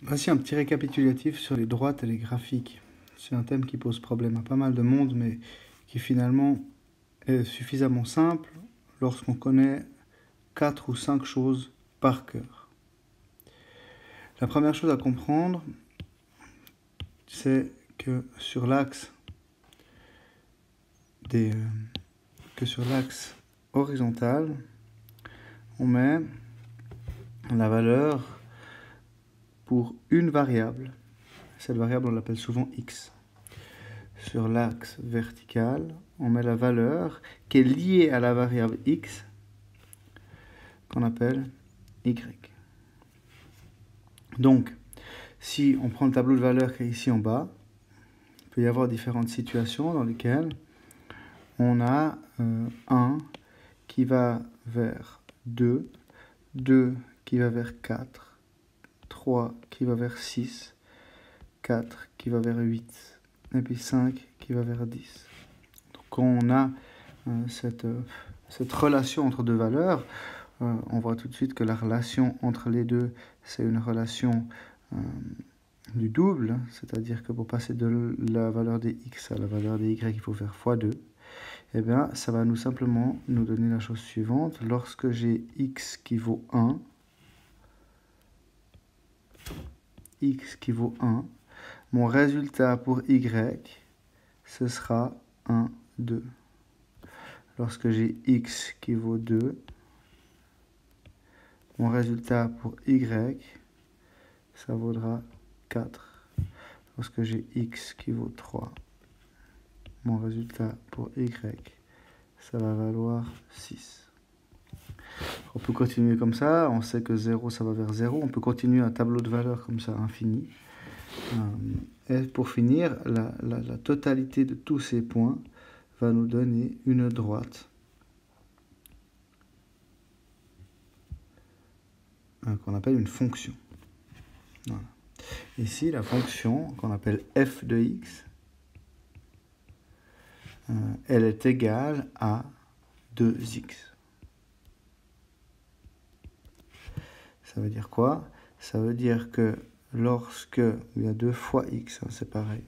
Voici un petit récapitulatif sur les droites et les graphiques. C'est un thème qui pose problème à pas mal de monde, mais qui finalement est suffisamment simple lorsqu'on connaît 4 ou 5 choses par cœur. La première chose à comprendre, c'est que sur l'axe horizontal, on met la valeur pour une variable. Cette variable, on l'appelle souvent x. Sur l'axe vertical, on met la valeur qui est liée à la variable x, qu'on appelle y. Donc, si on prend le tableau de valeurs qui est ici en bas, il peut y avoir différentes situations dans lesquelles on a 1 qui va vers 2, 2 qui va vers 4, 3 qui va vers 6, 4 qui va vers 8, et puis 5 qui va vers 10. Donc quand on a cette relation entre deux valeurs, on voit tout de suite que la relation entre les deux, c'est une relation du double, c'est-à-dire que pour passer de la valeur des x à la valeur des y, il faut faire x2. Et bien, ça va simplement nous donner la chose suivante. Lorsque j'ai x qui vaut 1, mon résultat pour y, ce sera 1, 2. Lorsque j'ai x qui vaut 2, mon résultat pour y, ça vaudra 4. Lorsque j'ai x qui vaut 3, mon résultat pour y, ça va valoir 6. On peut continuer comme ça, on sait que 0, ça va vers 0. On peut continuer un tableau de valeurs comme ça, infini. Et pour finir, la totalité de tous ces points va nous donner une droite qu'on appelle une fonction. Voilà. Ici, la fonction qu'on appelle f de x, elle est égale à 2x. Ça veut dire quoi? Ça veut dire que lorsque il y a 2 fois x, hein, c'est pareil.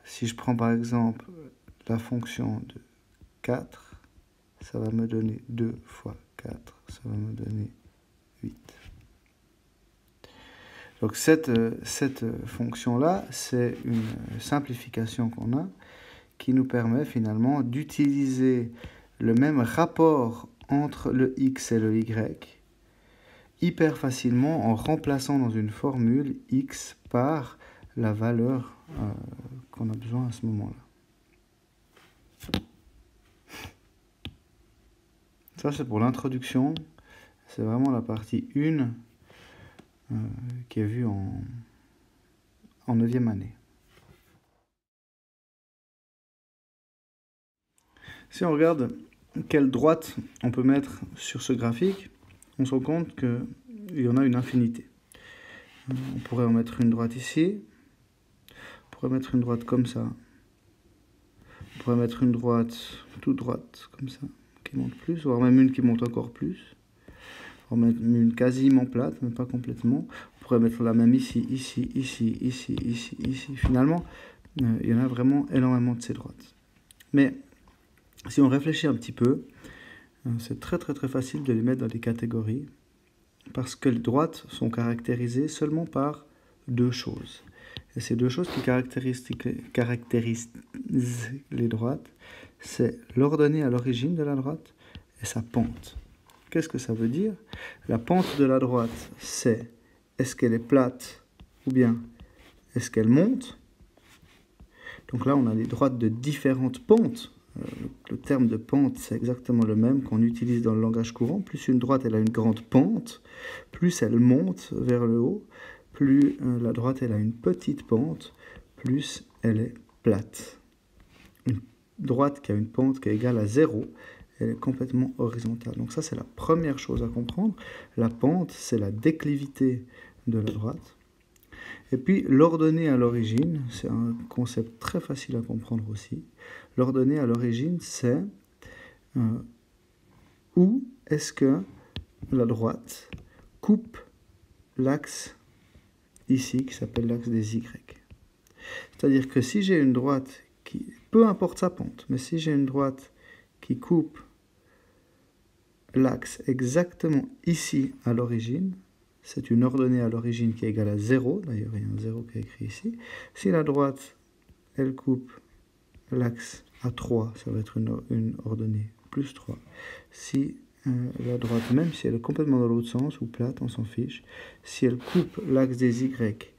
Si je prends par exemple la fonction de 4, ça va me donner 2 fois 4, ça va me donner 8. Donc cette fonction-là, c'est une simplification qu'on a qui nous permet finalement d'utiliser le même rapport entre le x et le y hyper facilement en remplaçant dans une formule x par la valeur qu'on a besoin à ce moment-là. Ça, c'est pour l'introduction. C'est vraiment la partie 1 qui est vue en 9e année. Si on regarde quelle droite on peut mettre sur ce graphique, on se rend compte qu'il y en a une infinité. On pourrait en mettre une droite ici, on pourrait mettre une droite comme ça, on pourrait mettre une droite toute droite comme ça, qui monte plus, voire même une qui monte encore plus. On pourrait mettre une quasiment plate, mais pas complètement. On pourrait mettre la même ici, ici, ici, ici, ici, ici. Finalement, il y en a vraiment énormément de ces droites. Mais si on réfléchit un petit peu, c'est très facile de les mettre dans des catégories, parce que les droites sont caractérisées seulement par deux choses. Et ces deux choses qui caractérisent les droites, c'est l'ordonnée à l'origine de la droite et sa pente. Qu'est-ce que ça veut dire? La pente de la droite, c'est est-ce qu'elle est plate ou bien est-ce qu'elle monte? Donc là, on a des droites de différentes pentes. Le terme de pente, c'est exactement le même qu'on utilise dans le langage courant. Plus une droite elle a une grande pente, plus elle monte vers le haut, plus la droite elle a une petite pente, plus elle est plate. Une droite qui a une pente qui est égale à 0, elle est complètement horizontale. Donc ça, c'est la première chose à comprendre. La pente, c'est la déclivité de la droite. Et puis, l'ordonnée à l'origine, c'est un concept très facile à comprendre aussi. L'ordonnée à l'origine, c'est où est-ce que la droite coupe l'axe ici qui s'appelle l'axe des Y. C'est-à-dire que si j'ai une droite qui, peu importe sa pente, mais si j'ai une droite qui coupe l'axe exactement ici à l'origine, c'est une ordonnée à l'origine qui est égale à 0, d'ailleurs il y a un 0 qui est écrit ici. Si la droite, elle coupe l'axe à 3, ça va être une ordonnée plus 3. Si la droite, même si elle est complètement dans l'autre sens, ou plate, on s'en fiche, si elle coupe l'axe des Y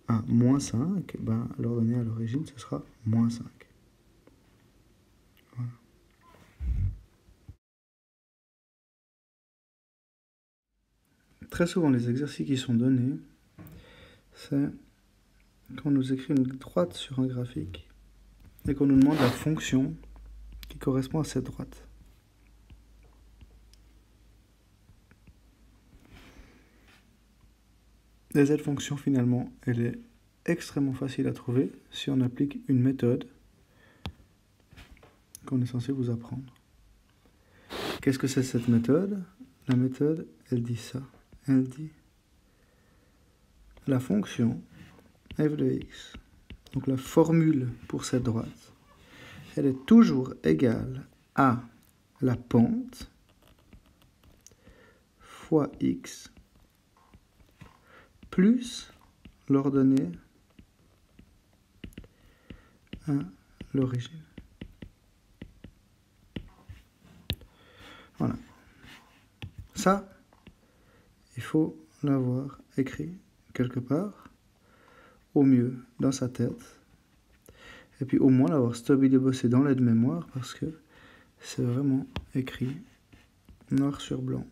à moins 5, ben, l'ordonnée à l'origine, ce sera moins 5. Voilà. Très souvent, les exercices qui sont donnés, c'est quand on nous écrit une droite sur un graphique et qu'on nous demande la fonction qui correspond à cette droite. Et cette fonction, finalement, elle est extrêmement facile à trouver si on applique une méthode qu'on est censé vous apprendre. Qu'est-ce que c'est cette méthode? La méthode, elle dit ça. Elle dit la fonction f de x, donc la formule pour cette droite, elle est toujours égale à la pente fois x plus l'ordonnée à l'origine. Voilà. Ça, il faut l'avoir écrit quelque part, au mieux dans sa tête, et puis au moins l'avoir stabilisé bossé dans l'aide-mémoire, parce que c'est vraiment écrit noir sur blanc,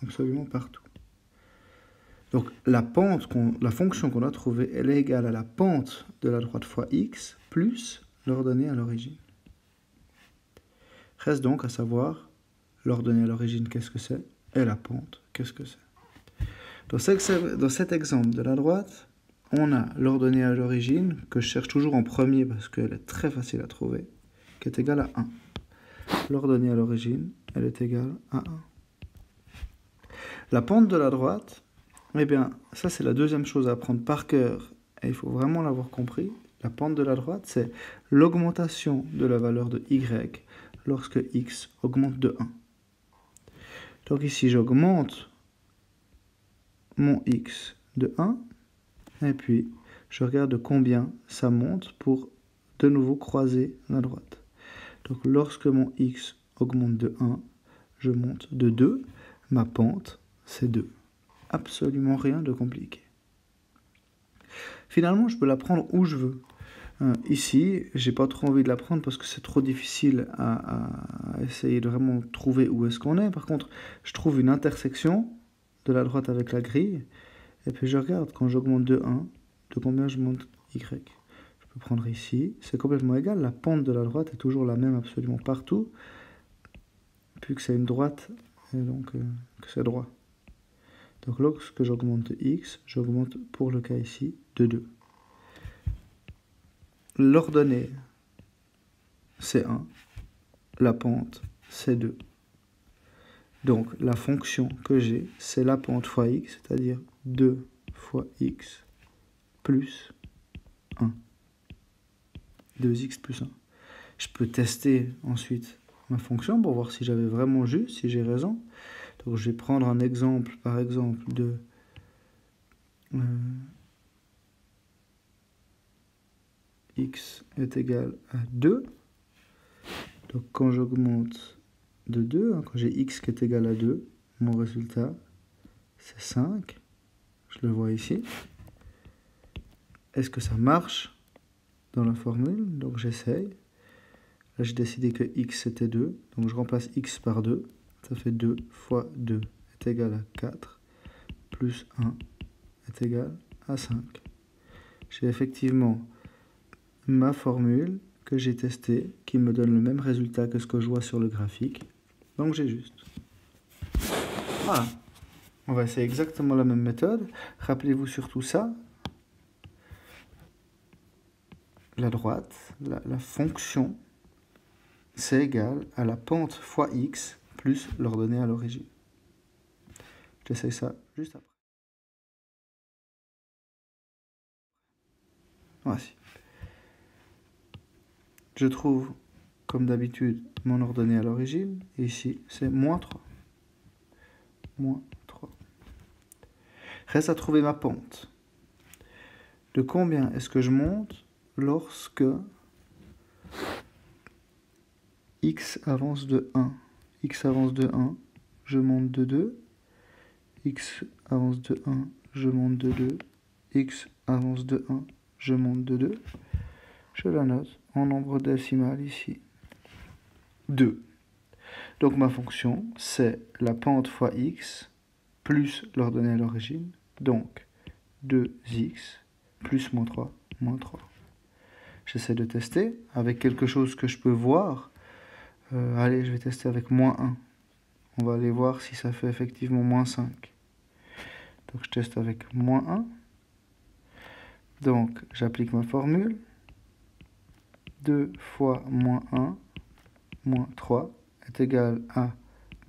absolument partout. Donc la fonction qu'on a trouvée, elle est égale à la pente de la droite fois x plus l'ordonnée à l'origine. Reste donc à savoir l'ordonnée à l'origine, qu'est-ce que c'est, et la pente, qu'est-ce que c'est. Dans cet exemple de la droite, on a l'ordonnée à l'origine, que je cherche toujours en premier parce qu'elle est très facile à trouver, qui est égale à 1. L'ordonnée à l'origine, elle est égale à 1. La pente de la droite, eh bien, ça c'est la deuxième chose à apprendre par cœur, et il faut vraiment l'avoir compris. La pente de la droite, c'est l'augmentation de la valeur de y lorsque x augmente de 1. Donc ici, j'augmente mon x de 1, et puis je regarde de combien ça monte pour de nouveau croiser la droite. Donc lorsque mon x augmente de 1, je monte de 2, ma pente c'est 2. Absolument rien de compliqué. Finalement, je peux la prendre où je veux. Ici, j'ai pas trop envie de la prendre parce que c'est trop difficile à essayer de vraiment trouver où est-ce qu'on est. Par contre, je trouve une intersection de la droite avec la grille, et puis je regarde quand j'augmente de 1, de combien je monte y. Je peux prendre ici, c'est complètement égal, la pente de la droite est toujours la même absolument partout, puis que c'est une droite, et donc que c'est droit. Donc lorsque j'augmente de x, j'augmente pour le cas ici de 2. L'ordonnée, c'est 1. La pente, c'est 2. Donc la fonction que j'ai, c'est la pente fois x, c'est-à-dire 2 fois x plus 1. 2x plus 1. Je peux tester ensuite ma fonction pour voir si j'avais vraiment juste, si j'ai raison. Donc je vais prendre un exemple, par exemple, de x est égal à 2. Donc quand j'augmente de 2, quand j'ai x qui est égal à 2, mon résultat c'est 5. Je le vois ici. Est-ce que ça marche dans la formule? Donc j'essaye. Là j'ai décidé que x c'était 2, donc je remplace x par 2. Ça fait 2 fois 2 est égal à 4, plus 1 est égal à 5. J'ai effectivement ma formule que j'ai testée, qui me donne le même résultat que ce que je vois sur le graphique. Donc j'ai juste. Voilà. On va essayer exactement la même méthode. Rappelez-vous surtout ça. La droite, la fonction, c'est égal à la pente fois x plus l'ordonnée à l'origine. J'essaye ça juste après. Voici. Je trouve, comme d'habitude, mon ordonnée à l'origine. Et ici, c'est moins 3. Moins 3. Reste à trouver ma pente. De combien est-ce que je monte lorsque x avance de 1? X avance de 1, je monte de 2. X avance de 1, je monte de 2. X avance de 1, je monte de 2. Je la note en nombre décimal ici. 2. Donc ma fonction, c'est la pente fois x plus l'ordonnée à l'origine. Donc 2x plus moins 3, moins 3. J'essaie de tester avec quelque chose que je peux voir. Allez, je vais tester avec moins 1. On va aller voir si ça fait effectivement moins 5. Donc je teste avec moins 1. Donc j'applique ma formule. 2 fois moins 1, moins 3 est égal à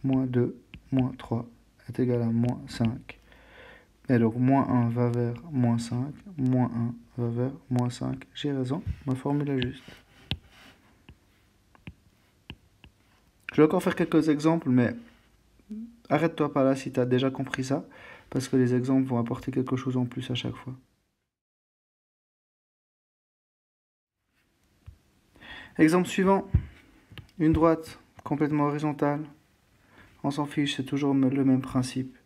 moins 2, moins 3 est égal à moins 5. Et donc moins 1 va vers moins 5, moins 1 va vers moins 5. J'ai raison, ma formule est juste. Je vais encore faire quelques exemples, mais arrête-toi pas là si tu as déjà compris ça, parce que les exemples vont apporter quelque chose en plus à chaque fois. Exemple suivant, une droite complètement horizontale. On s'en fiche, c'est toujours le même principe.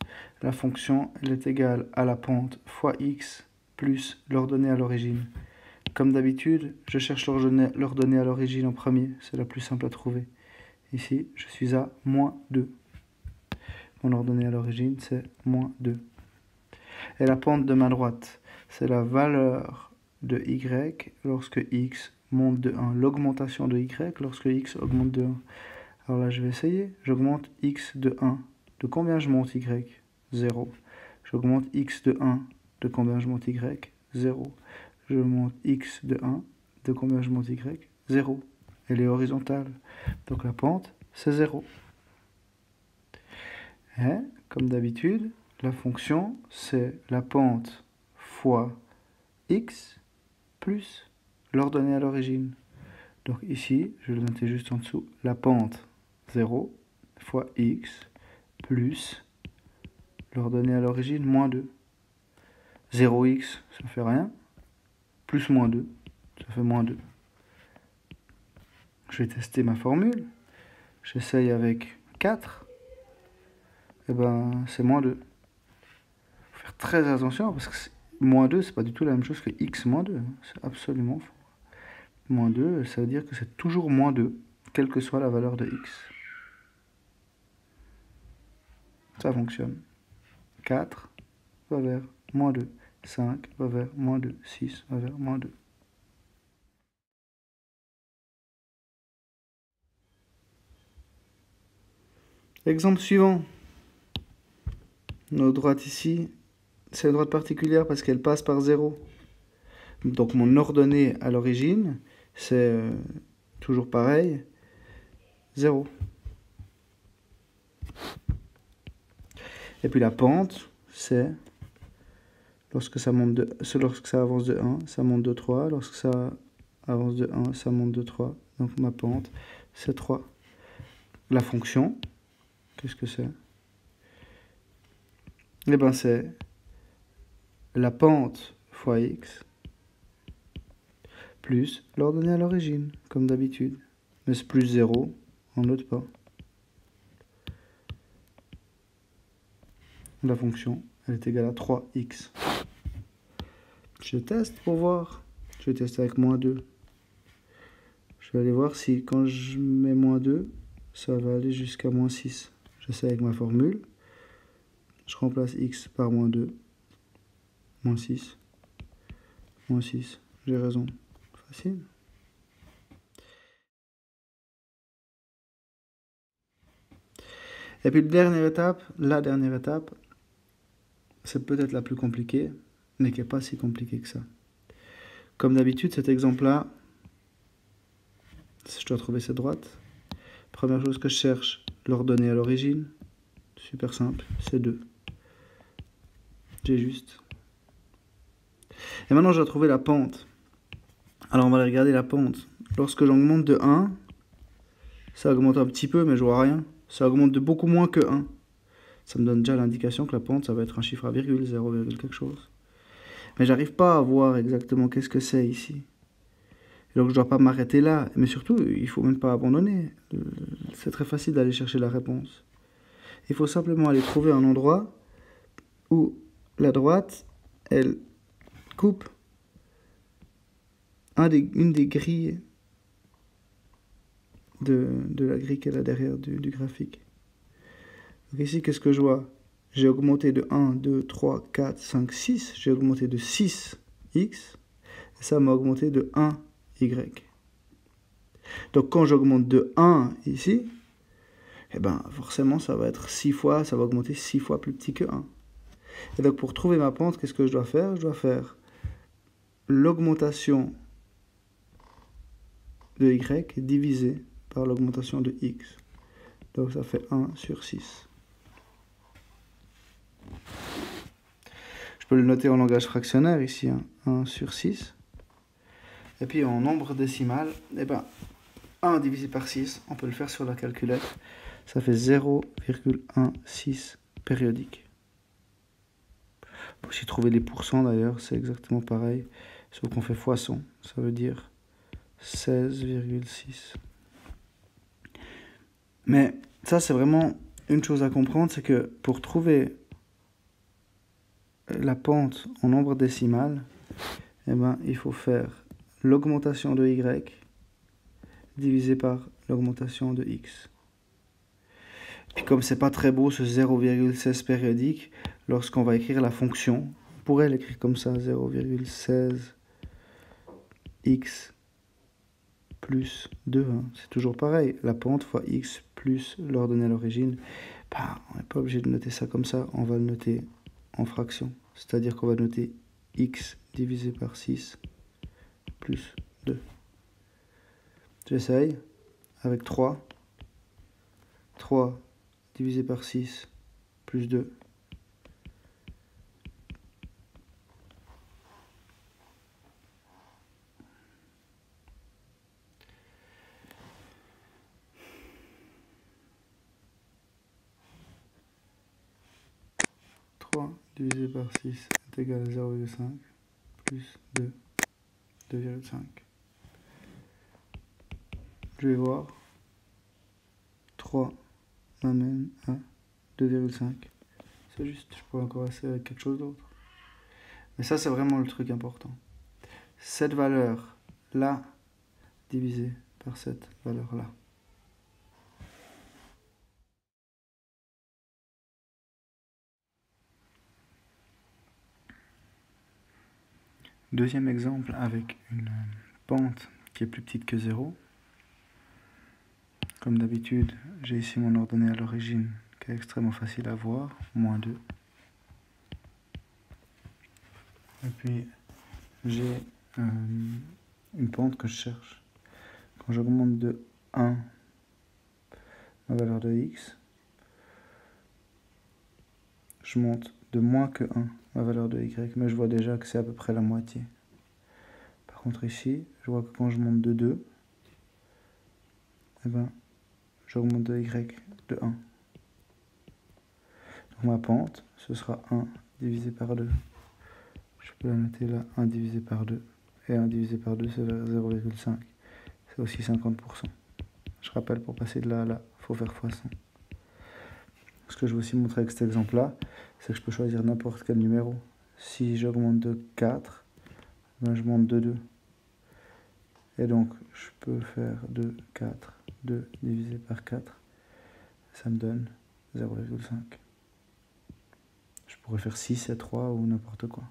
La fonction, elle est égale à la pente fois x plus l'ordonnée à l'origine. Comme d'habitude, je cherche l'ordonnée à l'origine en premier, c'est la plus simple à trouver. Ici, je suis à moins 2. Mon ordonnée à l'origine, c'est moins 2. Et la pente de ma droite, c'est la valeur de y lorsque x monte de 1. L'augmentation de y lorsque x augmente de 1. Alors là, je vais essayer. J'augmente x de 1. De combien je monte y? 0. J'augmente x de 1. De combien je monte y? 0. Je monte x de 1. De combien je monte y? 0. Elle est horizontale. Donc la pente, c'est 0. Et, comme d'habitude, la fonction, c'est la pente fois x plus l'ordonnée à l'origine. Donc ici, je vais le noter juste en dessous, la pente 0 fois x plus l'ordonnée à l'origine moins 2. 0x, ça fait rien. Plus moins 2, ça fait moins 2. Je vais tester ma formule. J'essaye avec 4. Et ben, c'est moins 2. Il faut faire très attention parce que moins 2, c'est pas du tout la même chose que x moins 2. C'est absolument faux. Moins 2, ça veut dire que c'est toujours moins 2, quelle que soit la valeur de x. Ça fonctionne. 4 va vers moins 2. 5 va vers moins 2. 6 va vers moins 2. Exemple suivant. Notre droite ici, c'est une droite particulière parce qu'elle passe par 0. Donc mon ordonnée à l'origine, c'est toujours pareil, 0. Et puis la pente, c'est lorsque ça avance de 1, ça monte de 3. Lorsque ça avance de 1, ça monte de 3. Donc ma pente, c'est 3. La fonction, qu'est-ce que c'est? Eh bien, c'est la pente fois x plus l'ordonnée à l'origine, comme d'habitude. Mais c'est plus 0, on note pas. La fonction, elle est égale à 3x. Je teste pour voir. Je vais tester avec moins 2. Je vais aller voir si quand je mets moins 2, ça va aller jusqu'à moins 6. J'essaie avec ma formule. Je remplace x par moins 2. Moins 6. Moins 6. J'ai raison. Facile. Et puis la dernière étape, c'est peut-être la plus compliquée, mais qui n'est pas si compliquée que ça. Comme d'habitude, cet exemple-là, si je dois trouver cette droite, première chose que je cherche, l'ordonnée à l'origine, super simple, c'est 2. J'ai juste. Et maintenant, je dois trouver la pente. Alors on va aller regarder la pente. Lorsque j'augmente de 1, ça augmente un petit peu, mais je vois rien. Ça augmente de beaucoup moins que 1. Ça me donne déjà l'indication que la pente, ça va être un chiffre à virgule, 0, quelque chose. Mais j'arrive pas à voir exactement qu'est-ce que c'est ici. Et donc je dois pas m'arrêter là. Mais surtout, il faut même pas abandonner. C'est très facile d'aller chercher la réponse. Il faut simplement aller trouver un endroit où la droite, elle coupe une des grilles de la grille qu'elle a derrière du graphique. Donc ici, qu'est-ce que je vois? J'ai augmenté de 1, 2, 3, 4, 5, 6. J'ai augmenté de 6 x. Et ça m'a augmenté de 1 y. Donc quand j'augmente de 1 ici, eh ben forcément ça va être 6 fois, ça va augmenter 6 fois plus petit que 1. Et donc pour trouver ma pente, qu'est-ce que je dois faire? Je dois faire l'augmentation de y divisé par l'augmentation de x. Donc ça fait 1 sur 6. Je peux le noter en langage fractionnaire ici, hein, 1 sur 6. Et puis en nombre décimal, eh ben, 1 divisé par 6, on peut le faire sur la calculette. Ça fait 0,16 périodique. On peut aussi trouver les pourcents d'ailleurs, c'est exactement pareil. Sauf qu'on fait fois 100, ça veut dire 16,6. Mais ça, c'est vraiment une chose à comprendre, c'est que pour trouver la pente en nombre décimal, eh ben, il faut faire l'augmentation de y divisé par l'augmentation de x. Puis comme c'est pas très beau ce 0,16 périodique, lorsqu'on va écrire la fonction, on pourrait l'écrire comme ça, 0,16 x plus 2. Hein. C'est toujours pareil, la pente fois x plus l'ordonnée à l'origine. Ben, on n'est pas obligé de noter ça comme ça, on va le noter en fraction. C'est-à-dire qu'on va noter x divisé par 6 plus 2. J'essaye avec 3. 3 divisé par 6 plus 2. Divisé par 6 est égal à 0,5 plus 2, 2,5. Je vais voir. 3 m'amène à 2,5. C'est juste, je pourrais encore essayer avec quelque chose d'autre. Mais ça, c'est vraiment le truc important. Cette valeur-là divisée par cette valeur-là. Deuxième exemple avec une pente qui est plus petite que 0. Comme d'habitude, j'ai ici mon ordonnée à l'origine qui est extrêmement facile à voir, moins 2. Et puis j'ai une pente que je cherche. Quand j'augmente de 1 ma valeur de x, je monte de moins que 1 ma valeur de y, mais je vois déjà que c'est à peu près la moitié. Par contre ici, je vois que quand je monte de 2, eh ben, j'augmente de y de 1. Donc ma pente, ce sera 1 divisé par 2. Je peux la noter là, 1 divisé par 2. Et 1 divisé par 2, c'est 0,5. C'est aussi 50%. Je rappelle, pour passer de là à là, il faut faire fois 100. Ce que je veux aussi montrer avec cet exemple-là, c'est que je peux choisir n'importe quel numéro. Si j'augmente de 4, ben je monte de 2. Et donc, je peux faire 2, 4, 2 divisé par 4. Ça me donne 0,5. Je pourrais faire 6 et 3 ou n'importe quoi.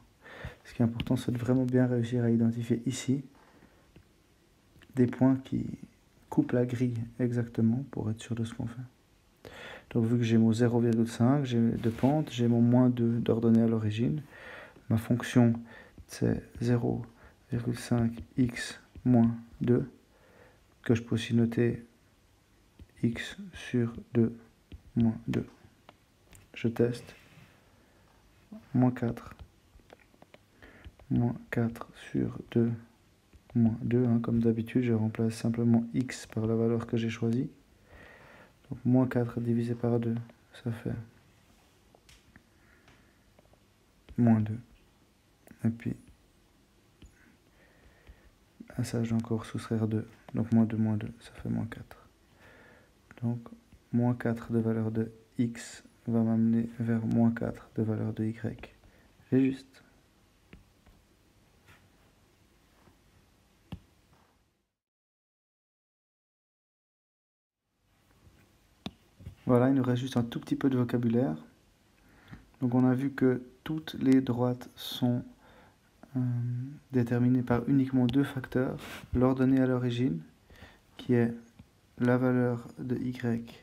Ce qui est important, c'est de vraiment bien réussir à identifier ici des points qui coupent la grille exactement pour être sûr de ce qu'on fait. Donc vu que j'ai mon 0,5 de pente, j'ai mon moins 2 d'ordonnée à l'origine. Ma fonction, c'est 0,5x moins 2, que je peux aussi noter x sur 2 moins 2. Je teste. Moins 4 sur 2 moins 2, hein, comme d'habitude, je remplace simplement x par la valeur que j'ai choisie. Donc moins 4 divisé par 2, ça fait moins 2. Et puis, à ça, je dois encore soustraire 2. Donc moins 2, ça fait moins 4. Donc, moins 4 de valeur de x va m'amener vers moins 4 de valeur de y. J'ai juste. Voilà, il nous reste juste un tout petit peu de vocabulaire. Donc on a vu que toutes les droites sont déterminées par uniquement deux facteurs. L'ordonnée à l'origine, qui est la valeur de y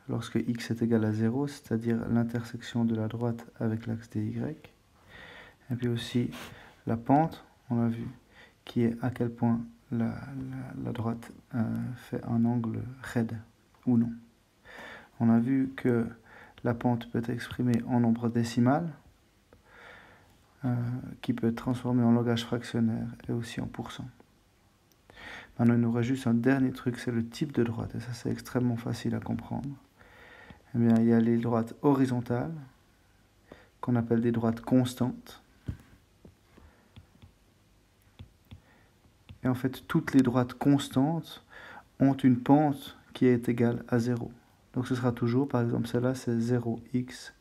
lorsque x est égal à 0, c'est-à-dire l'intersection de la droite avec l'axe dy. Et puis aussi la pente, on l'a vu, qui est à quel point la droite fait un angle raide ou non. On a vu que la pente peut être exprimée en nombre décimal, qui peut être transformé en langage fractionnaire et aussi en pourcent. Maintenant, il nous reste juste un dernier truc, c'est le type de droite, et ça c'est extrêmement facile à comprendre. Eh bien, il y a les droites horizontales, qu'on appelle des droites constantes. Et en fait, toutes les droites constantes ont une pente qui est égale à 0. Donc ce sera toujours, par exemple, celle-là c'est 0x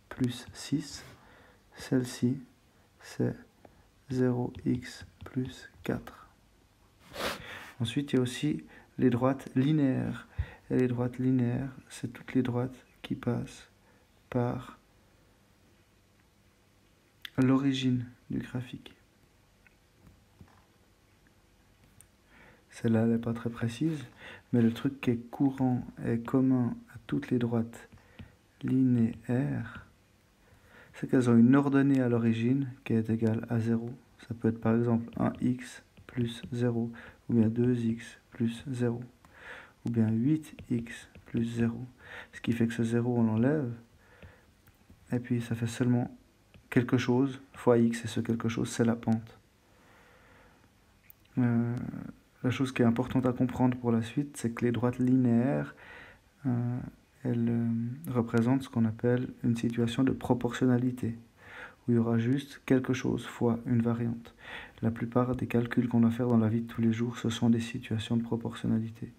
plus 6. Celle-ci c'est 0x plus 4. Ensuite, il y a aussi les droites linéaires. Et les droites linéaires, c'est toutes les droites qui passent par l'origine du graphique. Celle-là, elle n'est pas très précise, mais le truc qui est courant et commun à toutes les droites linéaires, c'est qu'elles ont une ordonnée à l'origine qui est égale à 0. Ça peut être par exemple 1x plus 0, ou bien 2x plus 0, ou bien 8x plus 0. Ce qui fait que ce 0, on l'enlève, et puis ça fait seulement quelque chose fois x, et ce quelque chose, c'est la pente. La chose qui est importante à comprendre pour la suite, c'est que les droites linéaires, elles représentent ce qu'on appelle une situation de proportionnalité, où il y aura juste quelque chose fois une variante. La plupart des calculs qu'on doit faire dans la vie de tous les jours, ce sont des situations de proportionnalité.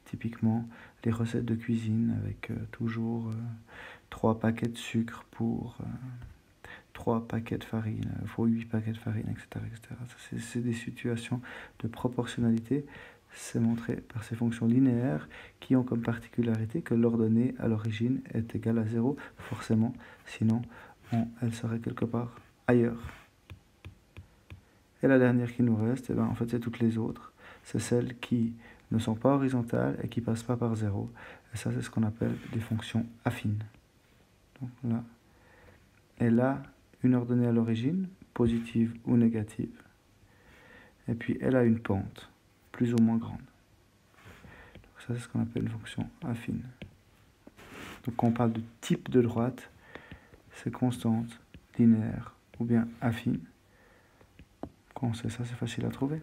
Typiquement, les recettes de cuisine avec toujours 3 paquets de sucre pour 3 paquets de farine, fois 8 paquets de farine, etc. C'est des situations de proportionnalité. C'est montré par ces fonctions linéaires qui ont comme particularité que l'ordonnée à l'origine est égale à 0, forcément, sinon elle serait quelque part ailleurs. Et la dernière qui nous reste, en fait, c'est toutes les autres. C'est celles qui ne sont pas horizontales et qui ne passent pas par 0. Et ça, c'est ce qu'on appelle des fonctions affines. Donc là, et là, une ordonnée à l'origine, positive ou négative. Et puis, elle a une pente, plus ou moins grande. Donc ça, c'est ce qu'on appelle une fonction affine. Donc quand on parle de type de droite, c'est constante, linéaire ou bien affine. Quand on sait ça, c'est facile à trouver.